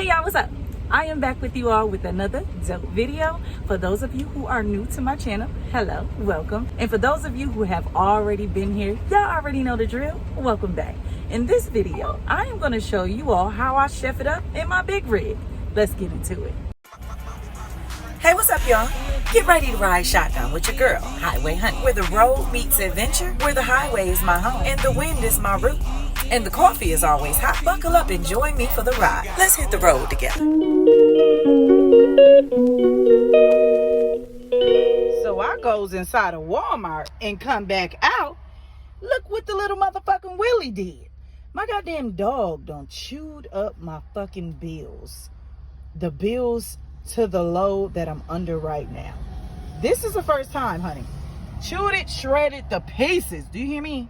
Hey y'all, what's up? I am back with you all with another dope video. For those of you who are new to my channel, hello, welcome. And for those of you who have already been here, y'all already know the drill, welcome back. In this video, I am going to show you all how I chef it up in my big rig. Let's get into it. Hey, what's up, y'all? Get ready to ride shotgun with your girl, Highway Honey, where the road meets adventure, where the highway is my home, and the wind is my route, and the coffee is always hot. Buckle up and join me for the ride. Let's hit the road together. So I goes inside of Walmart and come back out. Look what the little motherfucking Willie did. My goddamn dog done chewed up my fucking bills. The bills to the load that I'm under right now. This is the first time, honey. Chewed it, shredded the pieces. Do you hear me?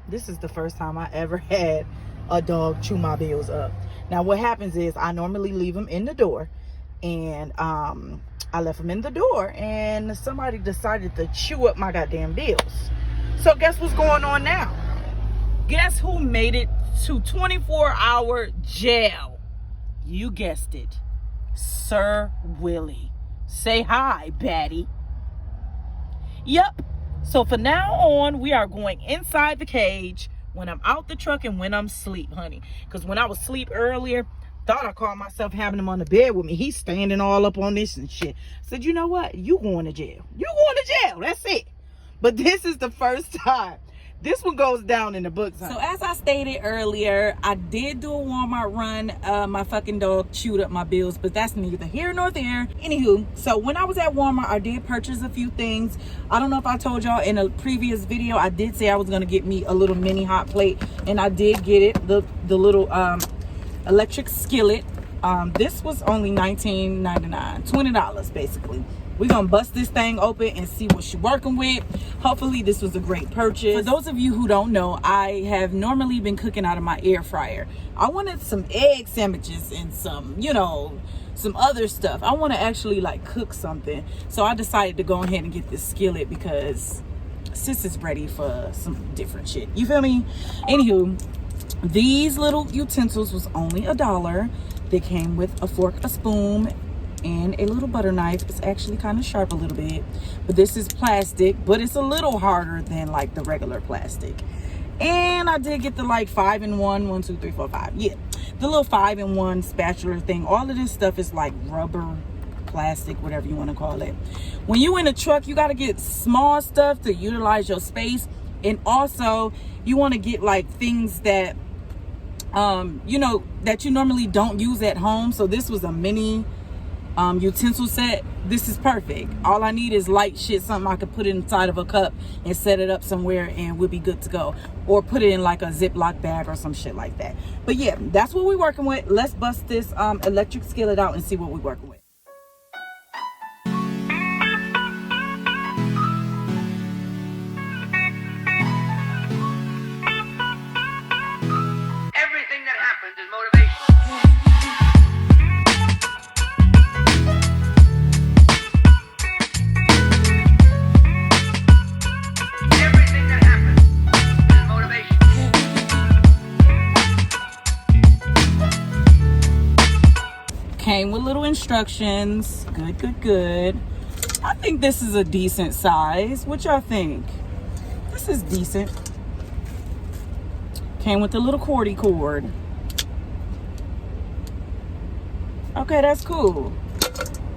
This is the first time I ever had a dog chew my bills up. Now what happens is I normally leave them in the door, and I left them in the door and somebody decided to chew up my goddamn bills. So guess what's going on now? Guess who made it to 24-hour jail? You guessed it. Sir Willie. Say hi, baddie. Yep. So from now on, we are going inside the cage when I'm out the truck and when I'm asleep, honey. Because when I was asleep earlier, thought I caught myself having him on the bed with me. He's standing all up on this and shit. I said, you know what? You going to jail. You going to jail. That's it. But this is the first time. This one goes down in the books, honey. So as I stated earlier, I did do a Walmart run. My fucking dog chewed up my bills, but that's neither here nor there. Anywho, so when I was at Walmart, I did purchase a few things. I don't know if I told y'all in a previous video, I did say I was going to get me a little mini hot plate, and I did get it, the little electric skillet. This was only $19.99, $20 basically. We're gonna bust this thing open and see what she's working with. Hopefully this was a great purchase. For those of you who don't know, I have normally been cooking out of my air fryer. I wanted some egg sandwiches and some, you know, some other stuff. I want to actually like cook something. So I decided to go ahead and get this skillet because sis is ready for some different shit. You feel me? Anywho, these little utensils was only $1. They came with a fork, a spoon, and a little butter knife. It's actually kind of sharp a little bit, but this is plastic, but it's a little harder than like the regular plastic. And I did get the like 5-in-1, 1, 2, 3, 4, 5. Yeah, the little 5-in-1 spatula thing. All of this stuff is like rubber, plastic, whatever you want to call it. When you in a truck, you got to get small stuff to utilize your space, and also you want to get like things that you know, that you normally don't use at home. So this was a mini utensil set. This is perfect. All I need is light shit, something I could put inside of a cup and set it up somewhere and we'll be good to go, or put it in like a Ziploc bag or some shit like that. But yeah, that's what we're working with. Let's bust this electric skillet out and see what we're working with. Came with little instructions. Good. I think this is a decent size. What y'all think? This is decent. Came with the little cordy cord. Okay, that's cool.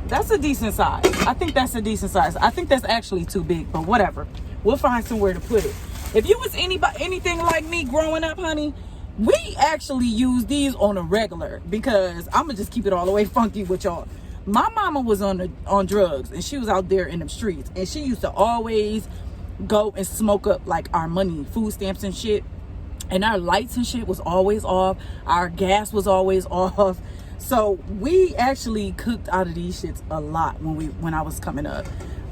That's a decent size. I think that's a decent size. I think that's actually too big, but whatever. We'll find somewhere to put it. If you was anything like me growing up, honey, we actually use these on a regular, because I'm gonna just keep it all the way funky with y'all. My mama was on drugs, and she was out there in the streets, and she used to always go and smoke up like our money, food stamps and shit, and our lights and shit was always off, our gas was always off. So we actually cooked out of these shits a lot when I was coming up.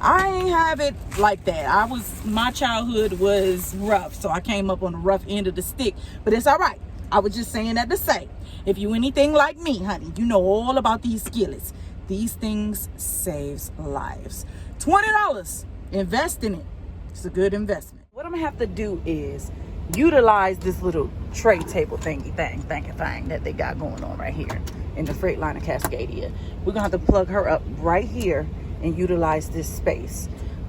I ain't have it like that. My childhood was rough, so I came up on the rough end of the stick, but it's all right. I was just saying that to say, if you anything like me, honey, you know all about these skillets. These things saves lives. $20, invest in it. It's a good investment. What I'm gonna have to do is utilize this little tray table thingy thing that they got going on right here. in the Freightliner Cascadia. We're gonna have to plug her up right here and utilize this space.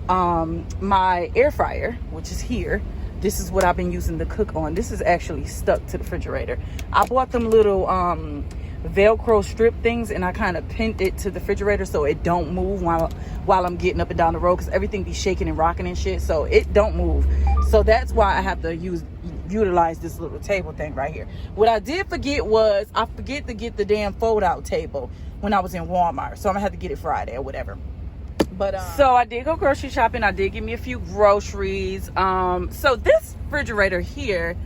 My air fryer, which is here, this is what I've been using to cook on. This is actually stuck to the refrigerator. I bought them little Velcro strip things, and I kind of pinned it to the refrigerator so it don't move while I'm getting up and down the road, because everything be shaking and rocking and shit, so it don't move. So that's why I have to utilize this little table thing right here. What I did forget was I forget to get the damn fold out table when I was in Walmart, so I'm gonna have to get it Friday or whatever. But so I did go grocery shopping. I did get me a few groceries. So this refrigerator here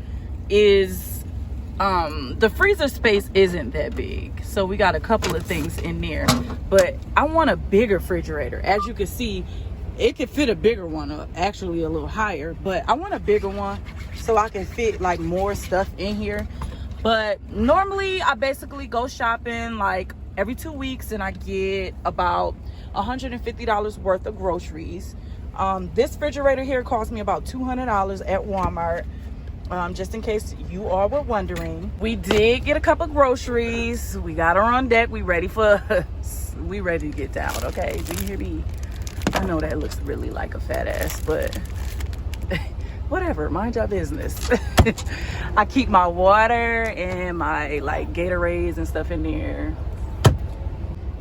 is the freezer space isn't that big, so we got a couple of things in there, but I want a bigger refrigerator. As you can see, it could fit a bigger one, actually a little higher, but I want a bigger one so I can fit like more stuff in here. But normally I basically go shopping like every 2 weeks, and I get about $150 worth of groceries. This refrigerator here cost me about $200 at Walmart. Just in case you all were wondering, we did get a couple groceries. We got her on deck. We ready to get down. Okay, do you hear me? I know that looks really like a fat ass, but whatever, mind your business. I keep my water and my like Gatorades and stuff in there.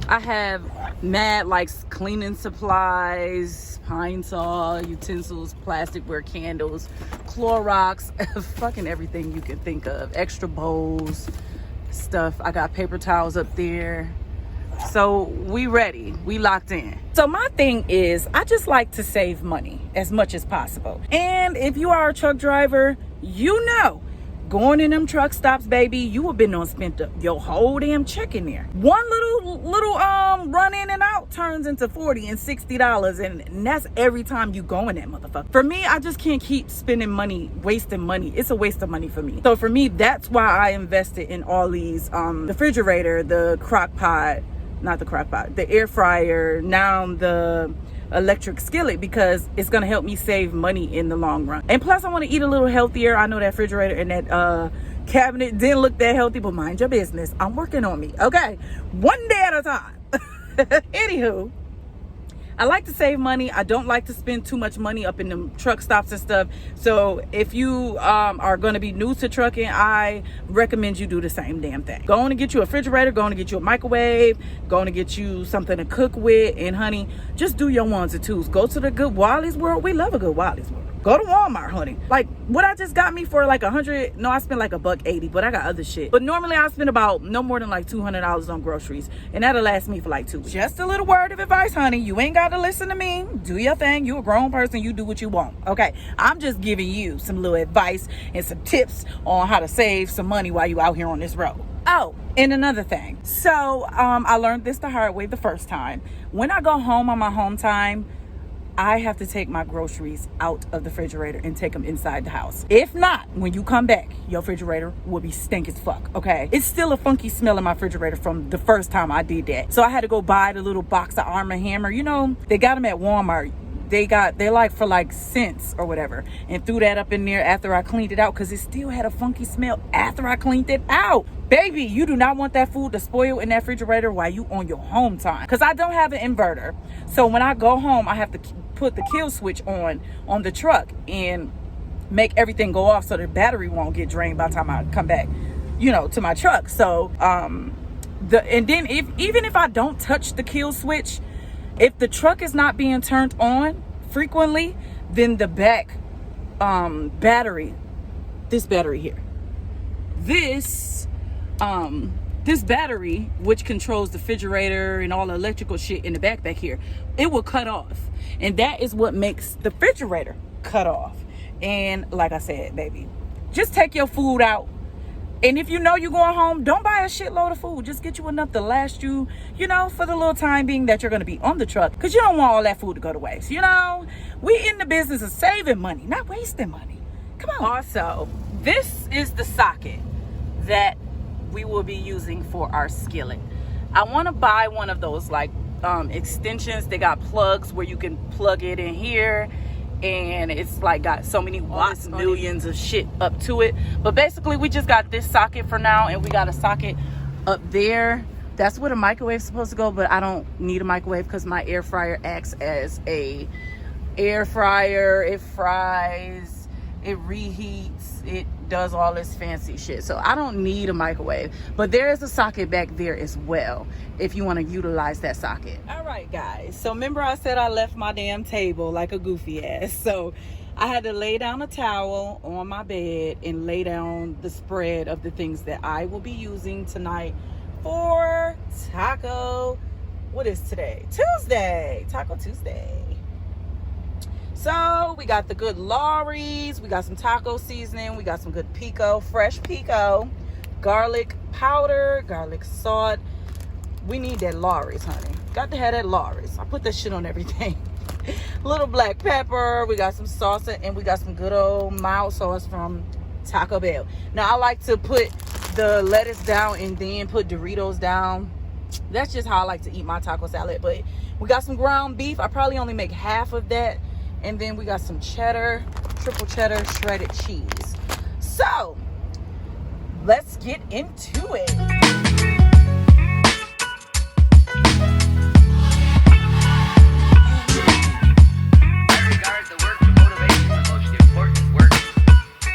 I have mad like cleaning supplies, pine saw, utensils, plasticware, candles, Clorox, fucking everything you can think of, extra bowls, stuff. I got paper towels up there. So we ready, we locked in. So my thing is, I just like to save money as much as possible. And if you are a truck driver, you know, going in them truck stops, baby, you have been on spent your whole damn check in there. One little run in and out turns into $40 and $60, and that's every time you go in that motherfucker. For me, I just can't keep spending money, wasting money. It's a waste of money for me. So for me, that's why I invested in all these, the refrigerator, the crock pot, not the crock pot, the air fryer, now the electric skillet, because it's gonna help me save money in the long run. And plus I want to eat a little healthier. I know that refrigerator and that cabinet didn't look that healthy, but mind your business, I'm working on me, okay, one day at a time. Anywho, I like to save money. I don't like to spend too much money up in them truck stops and stuff. So if you are going to be new to trucking, I recommend you do the same damn thing. Going to get you a refrigerator, going to get you a microwave, going to get you something to cook with, and honey, just do your ones and twos. Go to the good Wally's World. We love a good Wally's World. Go to Walmart, honey. Like what I just got me for like $100. No, I spent like $180, but I got other shit. But normally I spend about no more than like $200 on groceries, and that'll last me for like 2 weeks. Just a little word of advice, honey. You ain't got to listen to me. Do your thing. You a grown person. You do what you want. Okay. I'm just giving you some little advice and some tips on how to save some money while you out here on this road. Oh, and another thing. So I learned this the hard way the first time. When I go home on my home time, I have to take my groceries out of the refrigerator and take them inside the house. If not, when you come back, your refrigerator will be stink as fuck, okay? It's still a funky smell in my refrigerator from the first time I did that. So I had to go buy the little box of Arm & Hammer. You know, they got them at Walmart. They're like for like cents or whatever, and threw that up in there after I cleaned it out, because it still had a funky smell after I cleaned it out. Baby, you do not want that food to spoil in that refrigerator while you on your home time, because I don't have an inverter. So when I go home, I have to put the kill switch on the truck and make everything go off so the battery won't get drained by the time I come back, you know, to my truck. So and then even if I don't touch the kill switch, if the truck is not being turned on frequently, then the back battery, this battery here, this battery, which controls the refrigerator and all the electrical shit in the back here, it will cut off. And that is what makes the refrigerator cut off. And like I said, baby, just take your food out. And if you know you're going home, don't buy a shitload of food. Just get you enough to last you, you know, for the little time being that you're going to be on the truck. Because you don't want all that food to go to waste. You know, we in the business of saving money, not wasting money. Come on. Also, this is the socket that we will be using for our skillet. I want to buy one of those like extensions. They got plugs where you can plug it in here, and it's like got so many watts, millions of shit up to it. But basically we just got this socket for now, and we got a socket up there That's where the microwave is supposed to go, but I don't need a microwave because my air fryer acts as a air fryer. It fries, it reheats, it does all this fancy shit. So I don't need a microwave, but there is a socket back there as well if you want to utilize that socket. All right, guys. So remember I said I left my damn table like a goofy ass. So I had to lay down a towel on my bed and lay down the spread of the things that I will be using tonight for taco. What is today? Tuesday. Taco Tuesday. So we got the good Lawry's, we got some taco seasoning, we got some good pico, fresh pico, garlic powder, garlic salt. We need that Lawry's, honey. Got to have that Lawry's. I put that shit on everything. Little black pepper, we got some salsa, and we got some good old mild sauce from Taco Bell. Now I like to put the lettuce down and then put Doritos down. That's just how I like to eat my taco salad. But we got some ground beef. I probably only make half of that. And then we got some cheddar, triple cheddar, shredded cheese. So let's get into it. I regard the work of motivation the most important work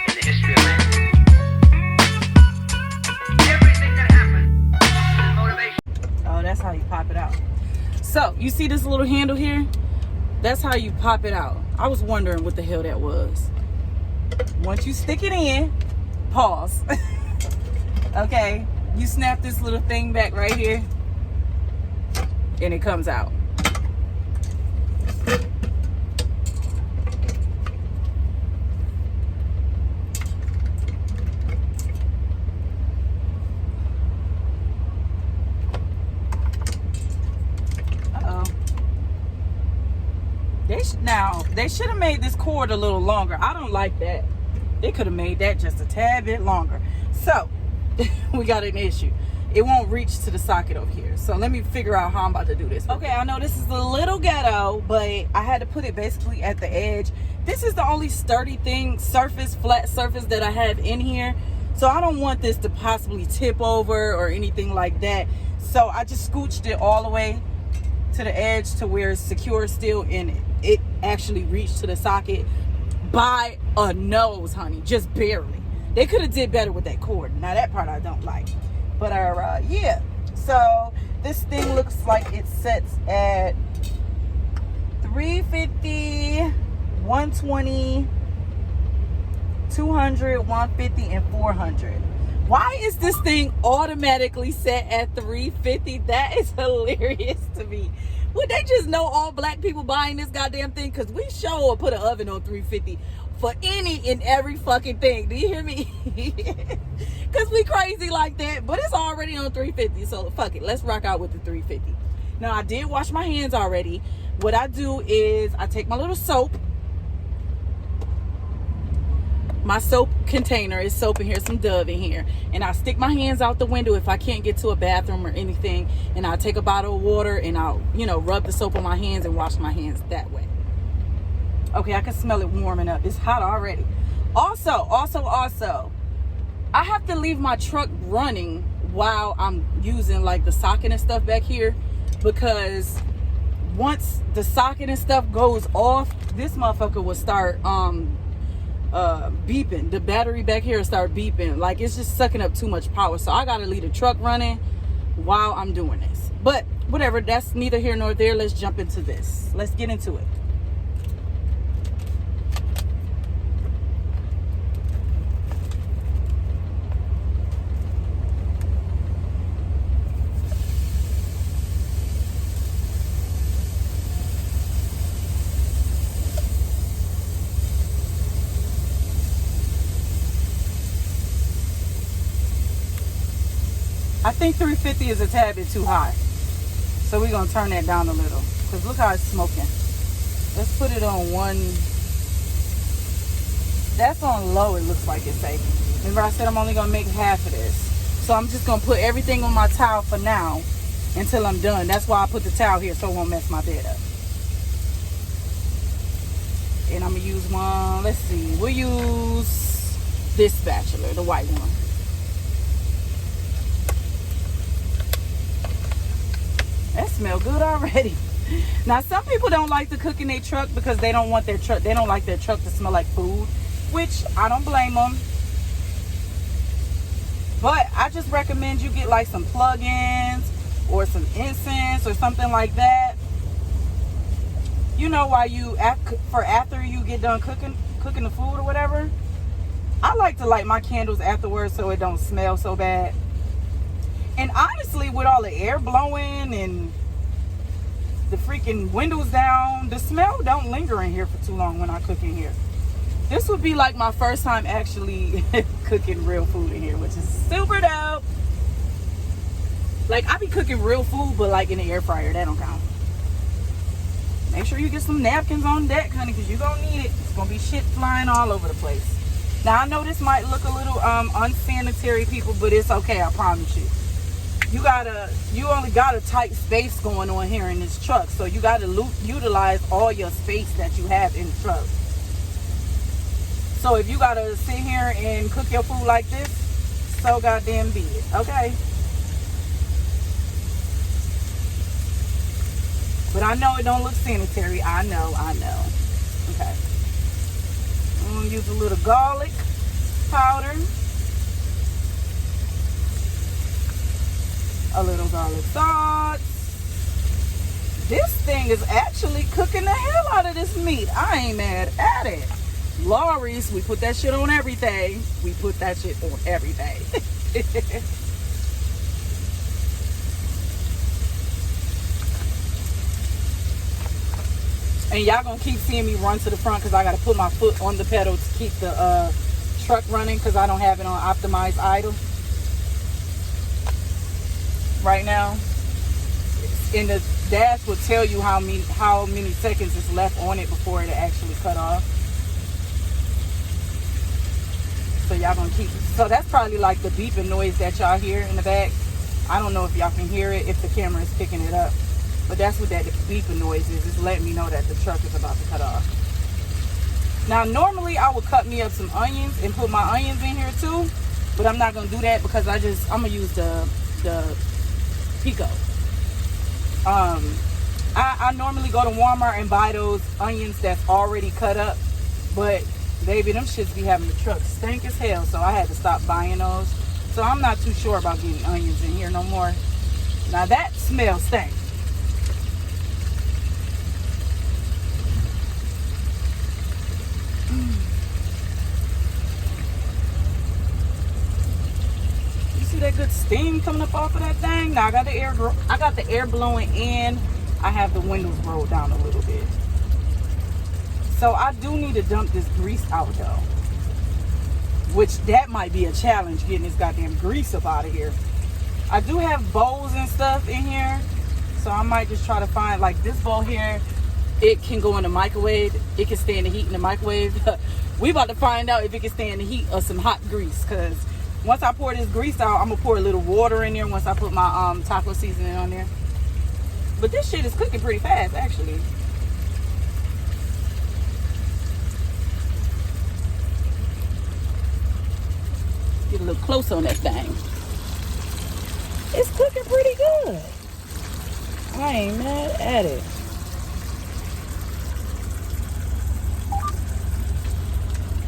in the history of man. Everything that happens is motivation. Oh, that's how you pop it out. So you see this little handle here? That's how you pop it out. I was wondering what the hell that was. Once you stick it in, pause. Okay, you snap this little thing back right here and it comes out. Now, they should have made this cord a little longer. I don't like that. They could have made that just a tad bit longer. So, we got an issue. It won't reach to the socket over here. So, let me figure out how I'm about to do this. Okay, I know this is a little ghetto, but I had to put it basically at the edge. This is the only sturdy thing, flat surface that I have in here. So, I don't want this to possibly tip over or anything like that. So, I just scooched it all the way to the edge to where it's secure still, and it actually reached to the socket by a nose, honey, just barely. They could have did better with that cord. Now that part I don't like, but yeah. So this thing looks like it sets at 350, 120, 200, 150, and 400. Why is this thing automatically set at 350? That is hilarious to me. Would they just know all black people buying this goddamn thing? Because we sure put an oven on 350 for any and every fucking thing. Do you hear me? Because we crazy like that. But it's already on 350. So fuck it. Let's rock out with the 350. Now, I did wash my hands already. What I do is I take my little soap. My soap container is soap in here, some Dove in here, and I stick my hands out the window if I can't get to a bathroom or anything, and I'll take a bottle of water and I'll, rub the soap on my hands and wash my hands that way. Okay, I can smell it warming up. It's hot already. Also, I have to leave my truck running while I'm using like the socket and stuff back here, because once the socket and stuff goes off, this motherfucker will start beeping. The battery back here will start beeping. Like, it's just sucking up too much power. So I gotta leave the truck running while I'm doing this. But whatever, that's neither here nor there. Let's jump into this. Let's get into it. I think 350 is a tad bit too high. So we're going to turn that down a little. Because look how it's smoking. Let's put it on one. That's on low, it looks like it's safe. Remember I said I'm only going to make half of this. So I'm just going to put everything on my towel for now until I'm done. That's why I put the towel here so it won't mess my bed up. And I'm going to use one. Let's see. We'll use this spatula, the white one. smell good already. Now, some people don't like to cook in their truck because they don't want their truck, they don't like their truck to smell like food, which I don't blame them. But I just recommend you get like some plug-ins or some incense or something like that. You know, while you, after you get done cooking the food or whatever. I like to light my candles afterwards so it don't smell so bad. And honestly, with all the air blowing and the freaking windows down, the smell don't linger in here for too long when I cook in here. This would be like my first time actually cooking real food in here, which is super dope. Like, I be cooking real food, but like in the air fryer, that don't count. Make sure you get some napkins on deck, honey, because you're going to need it. It's going to be shit flying all over the place. Now, I know this might look a little unsanitary, people, but it's okay, I promise you. You only got a tight space going on here in this truck, so you got to utilize all your space that you have in the truck. So if you got to sit here and cook your food like this, so goddamn be it, okay? But I know it don't look sanitary. I know. Okay. I'm going to use a little garlic powder. A little garlic sauce. This thing is actually cooking the hell out of this meat. I ain't mad at it. Lawry's, we put that shit on everything. We put that shit on everything. And y'all gonna keep seeing me run to the front because I gotta put my foot on the pedal to keep the truck running because I don't have it on optimized idle right now. And the dash will tell you how many seconds is left on it before it actually cut off. So y'all gonna keep, so that's probably like the beeping noise that y'all hear in the back. I don't know if y'all can hear it, if the camera is picking it up. But that's what that beeping noise is. It's letting me know that the truck is about to cut off. Now, normally I would cut me up some onions and put my onions in here too. But I'm not going to do that because I'm going to use the pico. I normally go to Walmart and buy those onions that's already cut up. But, baby, them shits be having the truck stink as hell. So I had to stop buying those. So I'm not too sure about getting onions in here no more. Now, that smells stink. That good steam coming up off of that thing. Now I got the air blowing in. I have the windows rolled down a little bit. So I do need to dump this grease out though. Which that might be a challenge, getting this goddamn grease up out of here. I do have bowls and stuff in here. So I might just try to find, like this bowl here, it can go in the microwave. It can stand the heat in the microwave. We about to find out if it can stand the heat of some hot grease, because once I pour this grease out, I'm going to pour a little water in there once I put my taco seasoning on there. But this shit is cooking pretty fast, actually. Get a little close on that thing. It's cooking pretty good. I ain't mad at it.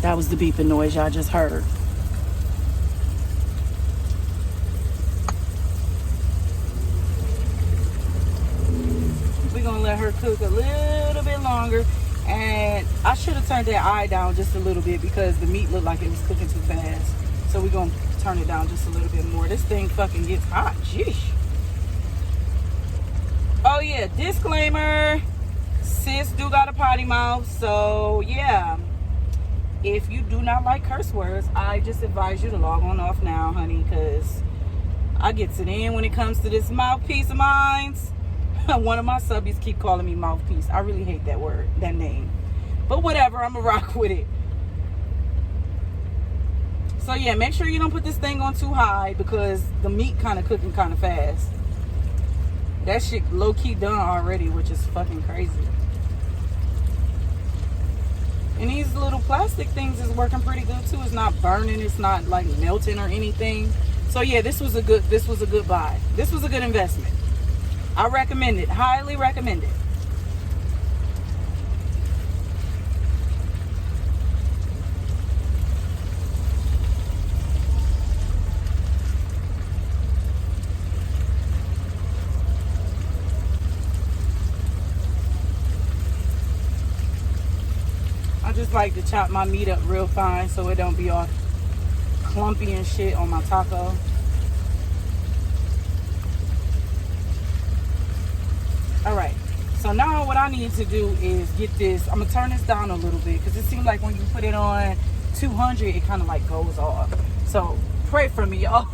That was the beeping noise y'all just heard. Gonna let her cook a little bit longer, and I should have turned that eye down just a little bit because the meat looked like it was cooking too fast. So we're gonna turn it down just a little bit more. This thing fucking gets hot. Jeez. Oh yeah, disclaimer, sis do got a potty mouth, so yeah, if you do not like curse words, I just advise you to log on off now, honey, because I gets it in when it comes to this mouthpiece of mine. One of my subbies keep calling me mouthpiece. I really hate that word, that name. But whatever, I'm going to rock with it. So yeah, make sure you don't put this thing on too high because the meat kind of cooking kind of fast. That shit low-key done already, which is fucking crazy. And these little plastic things is working pretty good too. It's not burning. It's not like melting or anything. So yeah, this was a good buy. This was a good investment. I recommend it. Highly recommend it. I just like to chop my meat up real fine so it don't be all clumpy and shit on my taco. All right, so now what I need to do is get this. I'm gonna turn this down a little bit because it seems like when you put it on 200 it kind of like goes off. So pray for me, y'all.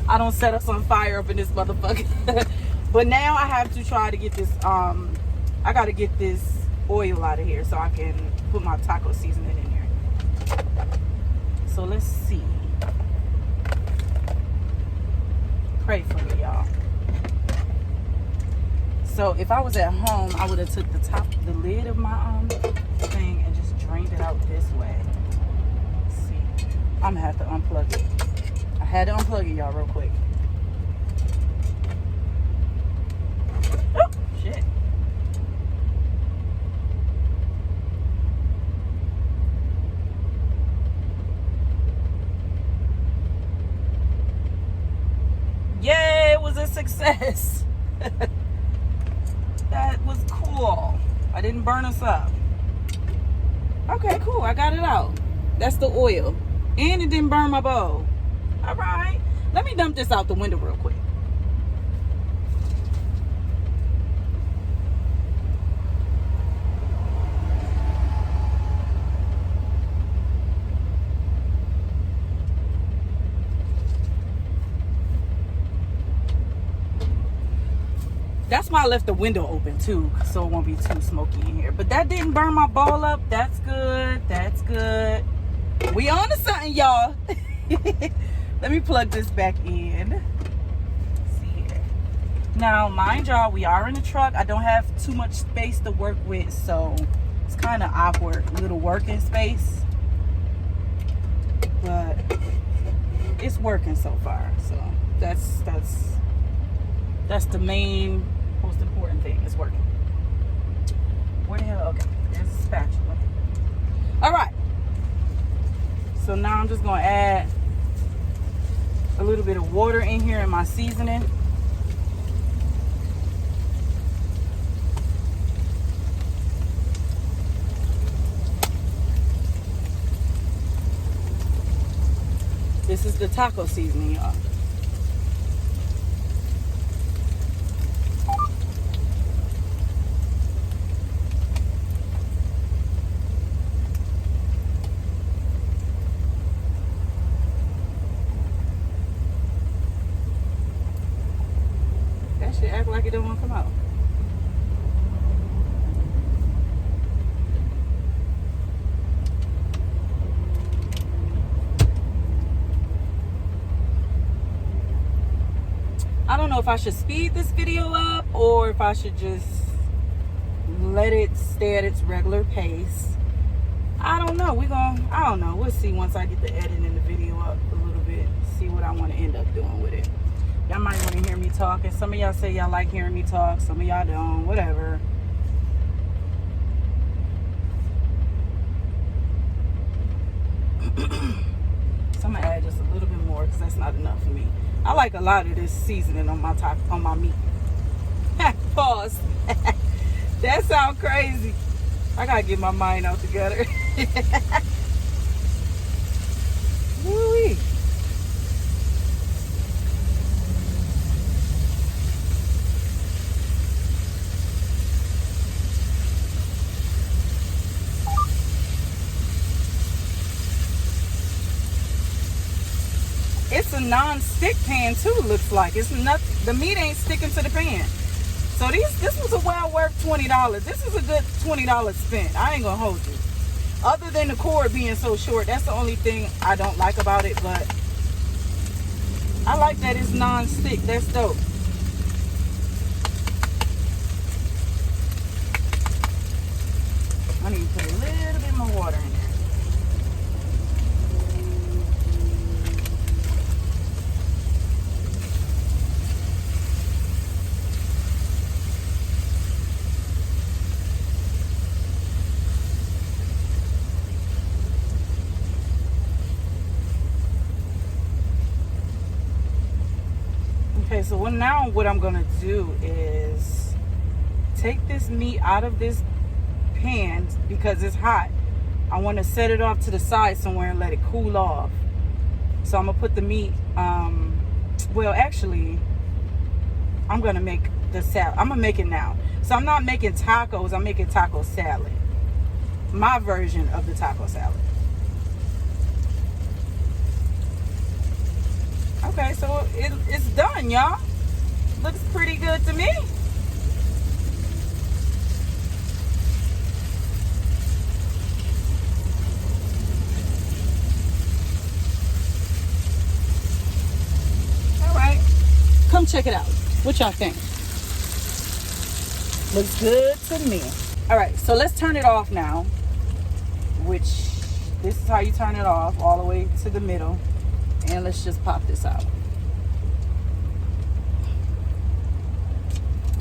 I don't set us on fire up in this motherfucker. But now I have to try to get this I gotta get this oil out of here so I can put my taco seasoning in here. So let's see. Pray for me, y'all. So if I was at home, I would have took the lid of my thing and just drained it out this way. Let's see. I'm gonna have to unplug it. I had to unplug it, y'all, real quick. Oh, shit. Yay, it was a success. That was cool. I didn't burn us up. Okay, cool. I got it out. That's the oil. And it didn't burn my bowl. All right. Let me dump this out the window real quick. That's why I left the window open too, so it won't be too smoky in here. But that didn't burn my bowl up. That's good. That's good. We on to something, y'all. Let me plug this back in. Let's see here. Now, mind y'all, we are in the truck. I don't have too much space to work with, so it's kind of awkward little working space. But it's working so far. So that's the main, most important thing. It's working. Where the hell? Okay, there's a spatula. All right. So now I'm just gonna add a little bit of water in here in my seasoning. This is the taco seasoning, y'all. Act like it don't want to come out. I don't know if I should speed this video up or if I should just let it stay at its regular pace. I don't know. I don't know. We'll see once I get the editing in the video up a little bit. See what I want to end up doing with it. Y'all might want to hear me talk, and some of y'all say y'all like hearing me talk, some of y'all don't, whatever. So I'm gonna add just a little bit more because that's not enough for me. I like a lot of this seasoning on my meat. Pause. That sounds crazy. I gotta get my mind out together. Woo-wee. It's a non-stick pan too, looks like. It's nothing, the meat ain't sticking to the pan. So this was a well worth $20. This is a good $20 spent. I ain't gonna hold you. Other than the cord being so short, that's the only thing I don't like about it, but I like that it's non-stick. That's dope. I need to put a little bit more water in there. Okay, so now what I'm gonna do is take this meat out of this pan because it's hot. I want to set it off to the side somewhere and let it cool off. So I'm gonna put the meat. Well, actually, I'm gonna make the salad. I'm gonna make it now. So I'm not making tacos. I'm making taco salad. My version of the taco salad. Okay, so it's done, y'all. Looks pretty good to me. All right, come check it out. What y'all think? Looks good to me. All right, so let's turn it off now, which this is how you turn it off, all the way to the middle. And let's just pop this out.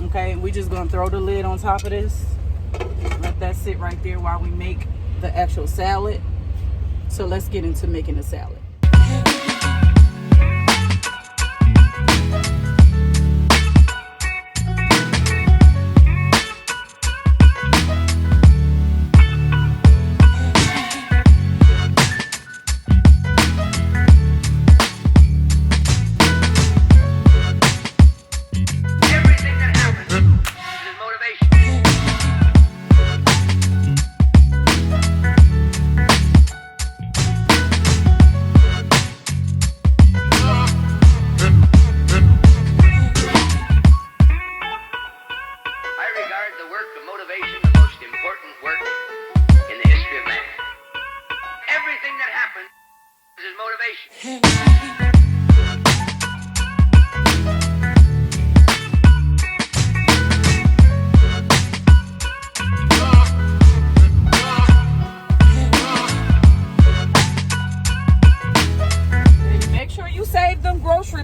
Okay, we just gonna throw the lid on top of this. Let that sit right there while we make the actual salad. So let's get into making the salad.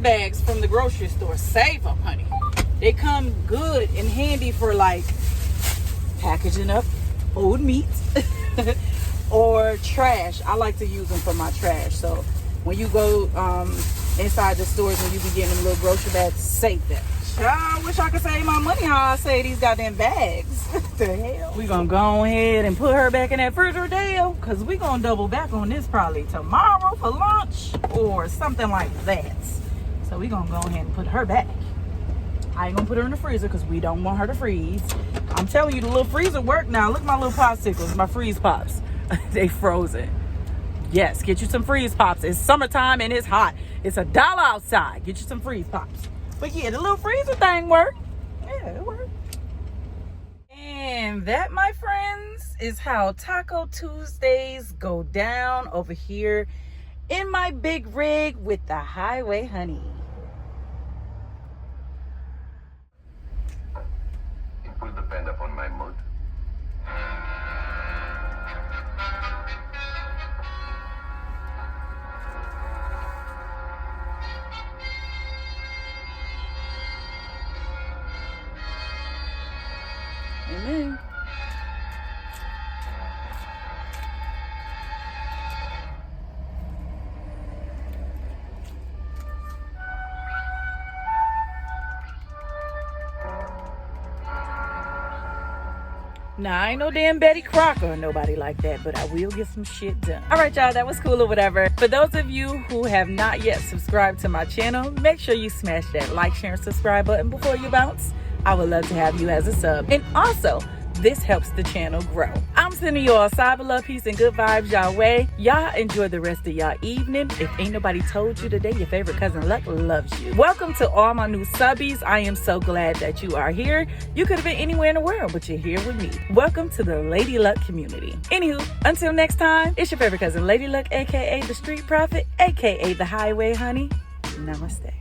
Bags from the grocery store. Save them, honey. They come good and handy for like packaging up old meat or trash. I like to use them for my trash. So when you go inside the stores and you be getting them little grocery bags, save them. I wish I could save my money how I save these goddamn bags. What the hell? We gonna go ahead and put her back in that refrigerator because we gonna double back on this probably tomorrow for lunch or something like that. So we gonna go ahead and put her back. I ain't gonna put her in the freezer because we don't want her to freeze. I'm telling you, the little freezer work now. Look at my little popsicles, my freeze pops. They frozen. Yes, get you some freeze pops. It's summertime and it's hot. It's $1 outside. Get you some freeze pops. But yeah, the little freezer thing worked. Yeah, it worked. And that, my friends, is how Taco Tuesdays go down over here in my big rig with the highway honey. It will depend upon my mood. Amen. Nah, I ain't no damn Betty Crocker or nobody like that, but I will get some shit done. All right, y'all, that was cool or whatever. For those of you who have not yet subscribed to my channel, make sure you smash that like, share, and subscribe button before you bounce. I would love to have you as a sub. And also, this helps the channel grow. I'm sending you all cyber love, peace, and good vibes y'all way. Y'all enjoy the rest of y'all evening. If ain't nobody told you today, your favorite cousin Luck loves you. Welcome to all my new subbies. I am so glad that you are here. You could have been anywhere in the world, but you're here with me. Welcome to the Ladiiee Luck community. Anywho, until next time, it's your favorite cousin Ladiiee Luck, aka the Street Prophet, aka the Highway Honey. Namaste.